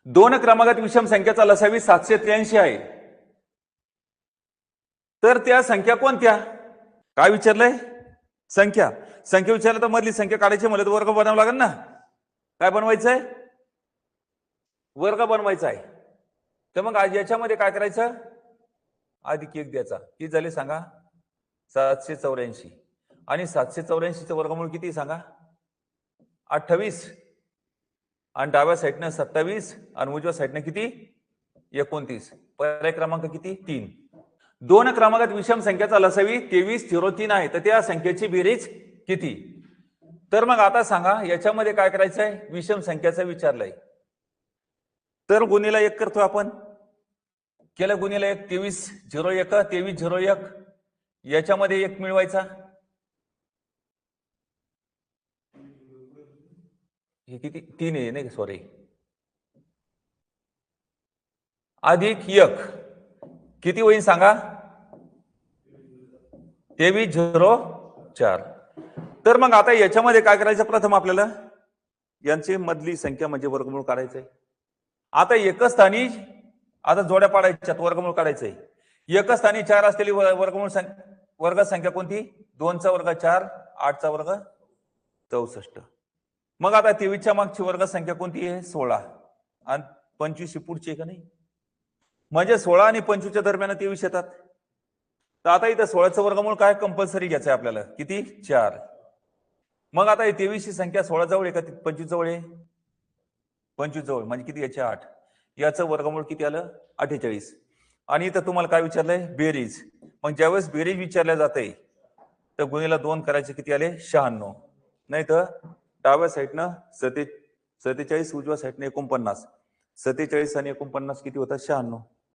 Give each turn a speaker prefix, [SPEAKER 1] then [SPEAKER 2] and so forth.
[SPEAKER 1] 2 क्रमांकात विषम संख्याचा लसावी 783 आहे. तर त्या संख्या कोणत्या? काय विचारलंय? संख्या. संख्या विचारलं तर मधली संख्या काढायची म्हणलं तर वर्ग बनावं लागेल ना. काय बनवायचंय? वर्ग बनवायचा आहे. तर मग आज याच्यामध्ये काय करायचं? अधिक 1 द्यायचा. किती झाले सांगा? 784. आणि 784चं वर्गमूळ किती सांगा? 28. आणि डाव्या साईडनं 27 आणि उजव्या साईडनं किती? 29. पर्याय क्रमांक किती? 3. 2 क्रमांकात विषम संख्याचा लसावी 2303 आहे. तर त्या संख्येची बेरीज किती? तर मग आता सांगा याच्यामध्ये काय करायचंय? विषम संख्याचं विचारलंय. तर गुणीला 1 करतो आपण. केलं गुणीला 1, 2301 2301. याच्यामध्ये 1 मिळवायचा. हे किती? 3 आहे नाही, सॉरी. अधिक 1 किती होईल सांगा? 2304. तर मग आता याच्यामध्ये काय करायचं? प्रथम आपल्याला यांची मधली संख्या म्हणजे वर्गमूळ काढायचंय. आता एकच स्थानी आता जोड्या पाडायच्यात, वर्गमूळ काढायचंय. एकच स्थानी 4 असलेली वर्ग संख्या कोणती? 2 चा वर्ग 4, 8 चा वर्ग 64. मग आता 23च्या मागची वर्ग संख्या कोणती आहे? 16. आणि 25 ही पुढची आहे का नाही? म्हणजे 16 आणि 25च्या दरम्यान 23 येतात. तर आता इथं 16चं वर्गमूळ काय कंपल्सरी घ्यायचंय आपल्याला? किती? 4. मग आता 23 ही संख्या 16 जवळ आहे का 25 जवळ आहे? 25 जवळ म्हणजे किती? याचे 8. याचं वर्गमूळ किती आलं? 48. आणि इथं तुम्हाला काय विचारलंय? बेरीज. मग ज्यावेळेस बेरीज विचारल्या जाते तर गुणीला 2 करायचे, किती आले? 96. नाही तर डाव्या साईडनं 47, उजव्या साईडने 49. 47 आणि 49 किती होतात? 96.